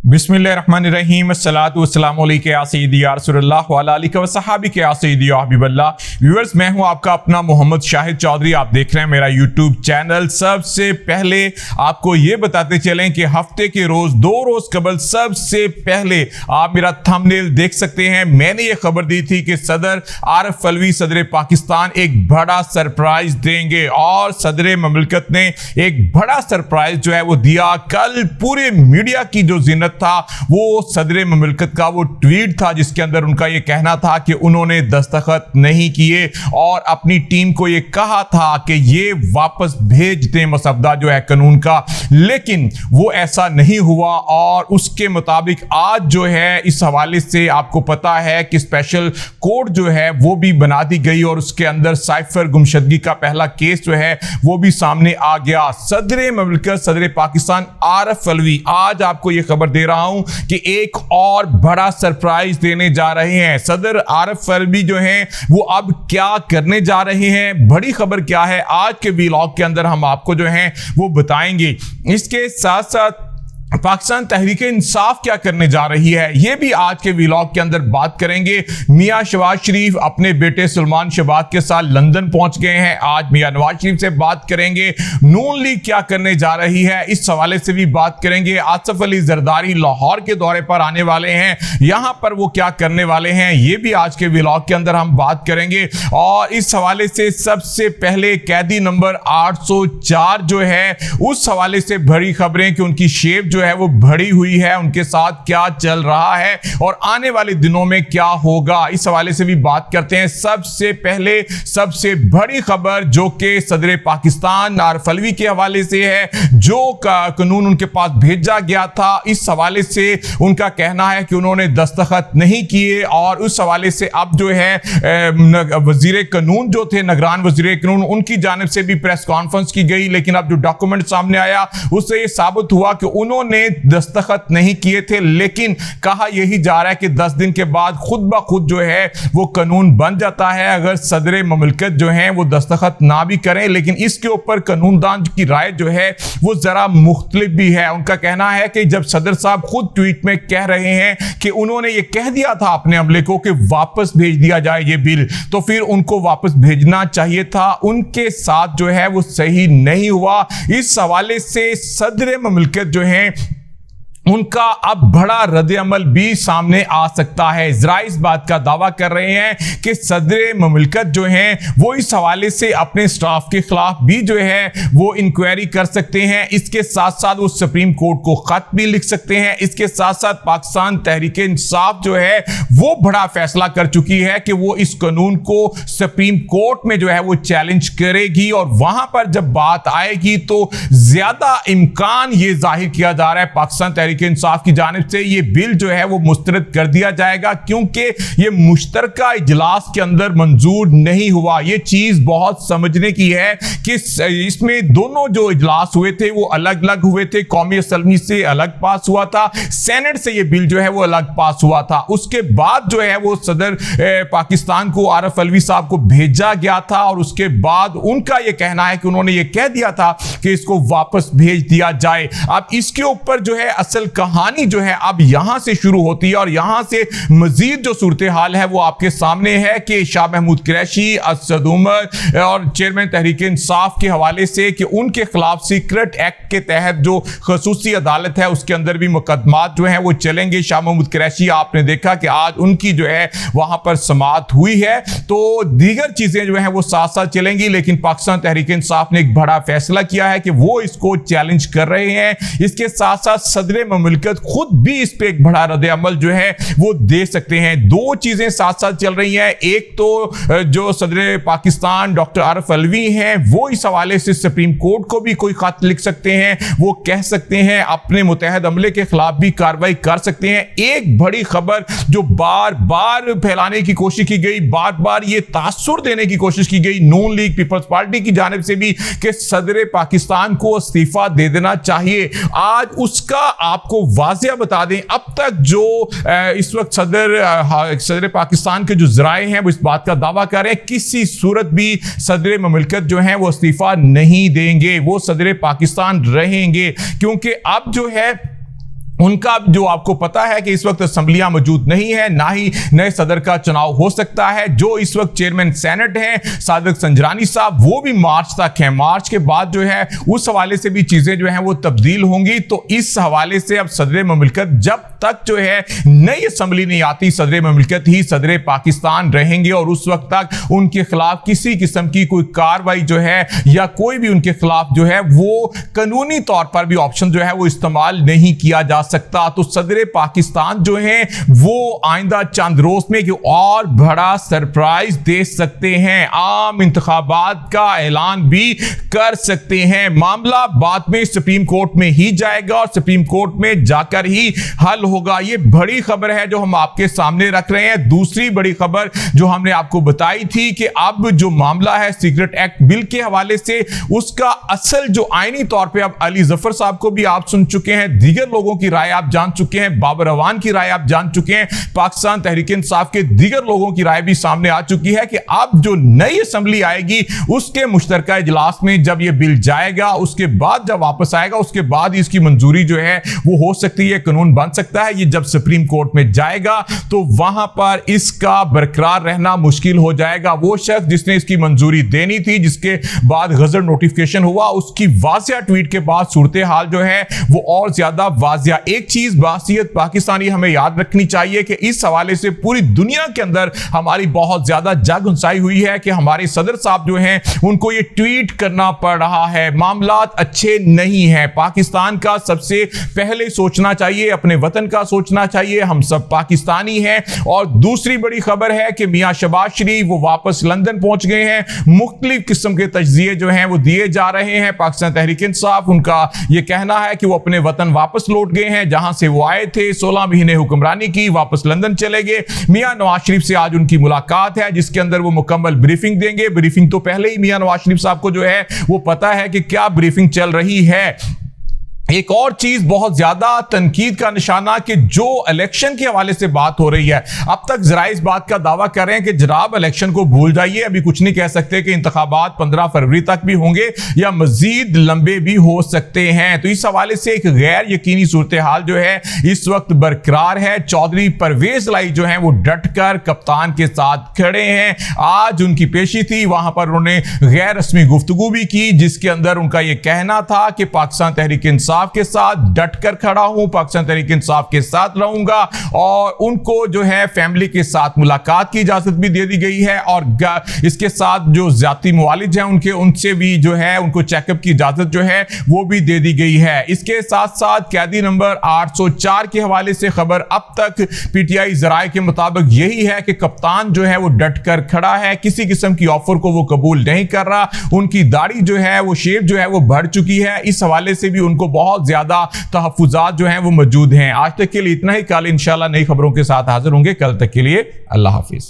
बिस्मिल्लाहिर्रहमानिर्रहीम अस्सलातु वस्सलामु अलैका या सय्यदी या रसूलल्लाह व अला आलिका व सहाबिका या सय्यदी या हबीबल्लाह। व्यूअर्स, मैं हूं आपका अपना मोहम्मद शाहिद चौधरी। आप देख रहे हैं मेरा यूट्यूब चैनल। सबसे पहले आपको ये बताते चलें कि हफ्ते के रोज 2 रोज कबल सबसे पहले आप मेरा थंबनेल देख सकते हैं। मैंने ये खबर दी थी कि सदर आरिफ अलवी सदर पाकिस्तान एक बड़ा सरप्राइज देंगे और सदर ममलकत ने एक बड़ा सरप्राइज जो है वो दिया। कल पूरे मीडिया की जो जिन्नत था वो सदर ममलकत का वो ट्वीट था जिसके अंदर उनका ये कहना था कि उन्होंने दस्तखत नहीं किए और अपनी टीम को ये कहा था कि ये वापस भेज दें मसवदा जो है कानून का, लेकिन वो ऐसा नहीं हुआ। और उसके मुताबिक आज जो है इस हवाले से आपको पता है कि स्पेशल कोर्ट जो है वो भी बना दी गई और उसके अंदर साइफर गुमशदगी का पहला केस जो है वो भी सामने आ गया। सदर ममलकत सदर पाकिस्तान आरिफ अलवी आज आपको ये खबर दे रहा हूं कि एक और बड़ा सरप्राइज देने जा रहे हैं। सदर आरिफ अलवी जो हैं वो अब क्या करने जा रहे हैं, बड़ी खबर क्या है, आज के व्लॉग के अंदर हम आपको जो है वो बताएंगे। इसके साथ साथ पाकिस्तान तहरीक इंसाफ क्या करने जा रही है यह भी आज के व्लॉग के अंदर बात करेंगे। मियां शहबाज शरीफ अपने बेटे सुलेमान शहबाज के साथ लंदन पहुंच गए हैं। आज मियां नवाज शरीफ से बात करेंगे। नून लीग क्या करने जा रही है इस हवाले से भी बात करेंगे। आसिफ अली जरदारी लाहौर के दौरे पर आने वाले हैं, यहां पर वो क्या करने वाले हैं ये भी आज के व्लॉग के अंदर हम बात करेंगे। और इस हवाले से सबसे पहले कैदी नंबर 804 जो है उस हवाले से बड़ी खबरें कि उनकी शेप जो है वो बढ़ी हुई है, उनके साथ क्या चल रहा है और आने वाले दिनों में क्या होगा इस हवाले से भी बात करते हैं। सबसे पहले सबसे बड़ी खबर जो कि सदर पाकिस्तान आरिफ अलवी के हवाले से है, जो कानून उनके पास भेजा गया था इस हवाले से उनका कहना है कि उन्होंने दस्तखत नहीं किए और उस हवाले से अब जो है वजीर कानून जो थे निगरान वजीर कानून उनकी जानिब से भी प्रेस कॉन्फ्रेंस की गई, लेकिन अब जो डॉक्यूमेंट सामने आया उससे यह साबित हुआ कि उन्होंने दस्तखत नहीं किए थे। लेकिन कहा यही जा रहा है कि 10 दिन के बाद खुद ब खुद जो है वो कानून बन जाता है अगर सदर ममलकत जो है वो दस्तखत ना भी करें। लेकिन इसके ऊपर कानूनदान की राय जो है वो जरा मुख्तलिफ भी है। उनका कहना है कि जब सदर साहब खुद ट्वीट में कह रहे हैं कि उन्होंने ये कह दिया था अपने अमले को कि वापस भेज दिया जाए ये बिल, तो फिर उनको वापस भेजना चाहिए था। उनके साथ जो है वो सही नहीं हुआ। इस हवाले से सदर ममलकत जो है उनका अब बड़ा रद्द-ए-अमल भी सामने आ सकता है। जरा इस बात का दावा कर रहे हैं कि सदर ममलकत जो हैं वो इस हवाले से अपने स्टाफ के खिलाफ भी जो है वो इंक्वायरी कर सकते हैं। इसके साथ साथ वो सुप्रीम कोर्ट को खत भी लिख सकते हैं। इसके साथ साथ पाकिस्तान तहरीक इंसाफ जो है वो बड़ा फैसला कर चुकी है कि वो इस कानून को सुप्रीम कोर्ट में जो है वो चैलेंज करेगी और वहां पर जब बात आएगी तो ज्यादा इम्कान ये जाहिर किया जा रहा है पाकिस्तान तहरीक इंसाफ की जानिब से ये बिल जो है वो मुस्तरद कर दिया जाएगा, क्योंकि ये मुश्तरका इजलास के अंदर मंजूर नहीं हुआ। ये चीज बहुत समझने की है कि इसमें दोनों जो इजलास हुए थे वो अलग अलग हुए थे। कौमी असम्बली से अलग पास हुआ था, सेनेट से ये बिल जो है वो अलग पास हुआ था। उसके बाद जो है वो सदर पाकिस्तान को आरिफ अलवी साहब को भेजा गया था और उसके बाद उनका ये कहना है कि उन्होंने ये कह दिया था कि इसको वापस भेज दिया जाए। अब इसके ऊपर जो है असल कहानी जो है अब यहां से शुरू होती है और यहां से मजीद जो सूरत हाल है वो आपके सामने है कि शाह महमूद कुरैशी, असद उमर और चेयरमैन तहरीक इंसाफ के हवाले से कि उनके खिलाफ सीक्रेट एक्ट के तहत जो खसूसी अदालत है उसके अंदर भी मुकदमात जो है वो चलेंगे। शाह महमूद कुरैशी आपने देखा कि आज उनकी जो है वहां पर समाअत हुई है, तो दीगर चीजें जो है वो साथ साथ चलेंगी। लेकिन पाकिस्तान तहरीक इंसाफ ने एक बड़ा फैसला किया है कि वो इसको चैलेंज कर रहे हैं। इसके साथ साथ सदर ममलकत खुद भी इस पे एक बड़ा रद्द-ए-अमल जो है वो दे सकते हैं। दो चीजें साथ साथ चल रही हैं। एक तो जो सदर पाकिस्तान डॉक्टर आरिफ अलवी हैं वो इस हवाले से सुप्रीम कोर्ट को भी कोई खत लिख सकते हैं, वो कह सकते हैं अपने मुतहद अमले के खिलाफ भी कार्रवाई कर सकते हैं। एक बड़ी खबर जो बार बार फैलाने की कोशिश की गई, बार बार ये तासुर देने की कोशिश की गई नून लीग पीपल्स पार्टी की जानिब से भी कि सदर पाकिस्तान को इस्तीफा दे देना चाहिए। आज उसका आपको वाज़ेह बता दें, अब तक जो इस वक्त सदर पाकिस्तान के जो ज़राए हैं वो इस बात का दावा कर रहे हैं किसी सूरत भी सदर ममलकत जो हैं वो इस्तीफा नहीं देंगे, वो सदर पाकिस्तान रहेंगे। क्योंकि अब जो है उनका जो आपको पता है कि इस वक्त असेंबलियां मौजूद नहीं है, ना ही नए सदर का चुनाव हो सकता है। जो इस वक्त चेयरमैन सेनेट हैं सादिक संजरानी साहब, वो भी मार्च तक हैं। मार्च के बाद जो है उस हवाले से भी चीजें जो हैं वो तब्दील होंगी। तो इस हवाले से अब सदर ममलिकत जब तक जो है नई असेंबली नहीं आती, सदर ममलिकत ही सदर पाकिस्तान रहेंगे और उस वक्त तक उनके खिलाफ किसी किस्म की कोई कार्रवाई जो है या कोई भी उनके खिलाफ जो है वो कानूनी तौर पर भी ऑप्शन जो है वो इस्तेमाल नहीं किया जा सकता। तो सदर पाकिस्तान जो है वो आइंदा चंद रोज में और बड़ा सरप्राइज दे सकते हैं, आम इंतखाबात का ऐलान भी कर सकते हैं। मामला बाद में सुप्रीम कोर्ट में ही जाएगा और सुप्रीम कोर्ट में जाकर ही हल होगा। ये बड़ी खबर है जो हम आपके सामने रख रहे हैं। दूसरी बड़ी खबर जो हमने आपको बताई थी कि अब जो मामला है सीक्रेट एक्ट बिल के हवाले से, उसका असल जो आईनी तौर पे अब अली जफर साहब को भी आप सुन चुके हैं, दीगर लोगों की राय आप जान चुके हैं, बाबर अवान की राय आप जान चुके हैं, पाकिस्तान तहरीक इंसाफ के दीगर लोगों की राय भी सामने आ चुकी है कि अब जो नई असेंबली आएगी उसके मुश्तरका इजलास में जब यह बिल जाएगा, उसके बाद जब वापस आएगा, उसके बाद इसकी मंजूरी जो है वो हो सकती है, कानून बन सकता है। ये जब सुप्रीम कोर्ट में जाएगा तो वहां पर इसका बरकरार रहना मुश्किल हो जाएगा। वो शख्स जिसने इसकी मंजूरी देनी थी, जिसके बाद गजट नोटिफिकेशन हुआ, उसकी वाजिया ट्वीट के बाद सूरत हाल जो है वो और ज्यादा वाजिया। एक चीज बासियत पाकिस्तानी हमें याद रखनी चाहिए कि इस हवाले से पूरी दुनिया के अंदर हमारी बहुत ज्यादा जगहुंसाई हुई है कि हमारे सदर साहब जो हैं उनको ये ट्वीट करना पड़ रहा है। मामलात अच्छे नहीं है। पाकिस्तान का सबसे पहले सोचना चाहिए, अपने वतन का सोचना चाहिए। हम सब पाकिस्तानी हैं। और दूसरी बड़ी खबर है कि मियां शहबाज शरीफ वो वापस लंदन पहुंच गए हैं। मुख्तलिफ किस्म के तज्जिए जो हैं वो दिए जा रहे हैं। पाकिस्तान तहरीक इंसाफ, उनका ये कहना है कि वो अपने वतन वापस लौट गए हैं, जहां से वो आए थे। 16 महीने हुक्मरानी की, वापस लंदन चले गए। मियां नवाज शरीफ से आज उनकी मुलाकात है जिसके अंदर वो मुकम्मल ब्रीफिंग देंगे। ब्रीफिंग तो पहले ही मियां नवाज शरीफ साहब को जो है वो पता है कि क्या ब्रीफिंग चल रही है। एक और चीज बहुत ज्यादा तनकीद का निशाना कि जो इलेक्शन के हवाले से बात हो रही है, अब तक जरा इस बात का दावा कर रहे हैं कि जनाब इलेक्शन को भूल जाइए, अभी कुछ नहीं कह सकते कि इंतखाबात 15 फरवरी तक भी होंगे या मजीद लंबे भी हो सकते हैं। तो इस हवाले से एक गैर यकीनी सूरत हाल जो है इस वक्त बरकरार है। चौधरी परवेज लाई जो है वो डट कर कप्तान के साथ खड़े हैं। आज उनकी पेशी थी, वहां पर उन्होंने गैर रस्मी गुफ्तगू भी की जिसके अंदर उनका यह कहना था कि पाकिस्तान तहरीक इंसाफ के साथ डटकर खड़ा हूं, पाकिस्तान तहरीक इंसाफ के साथ रहूंगा। और उनको जो है फैमिली के साथ मुलाकात की इजाजत भी दे दी गई है और इसके साथ जो जाती मुआलिज हैं उनके, उनसे भी जो है उनको चेकअप की इजाजत जो है वो भी दे दी गई है। इसके साथ साथ कैदी नंबर 804 के हवाले से खबर अब तक पीटीआई जराए के मुताबिक यही है कि कप्तान जो है वो डटकर खड़ा है, किसी किस्म की ऑफर को वो कबूल नहीं कर रहा। उनकी दाढ़ी जो है वो शेव जो है वो बढ़ चुकी है। इस हवाले से भी उनको बहुत ज्यादा तहफ्फुजात जो हैं वो मौजूद हैं। आज तक के लिए इतना ही। कल इंशाल्लाह नई खबरों के साथ हाजिर होंगे। कल तक के लिए अल्लाह हाफिज।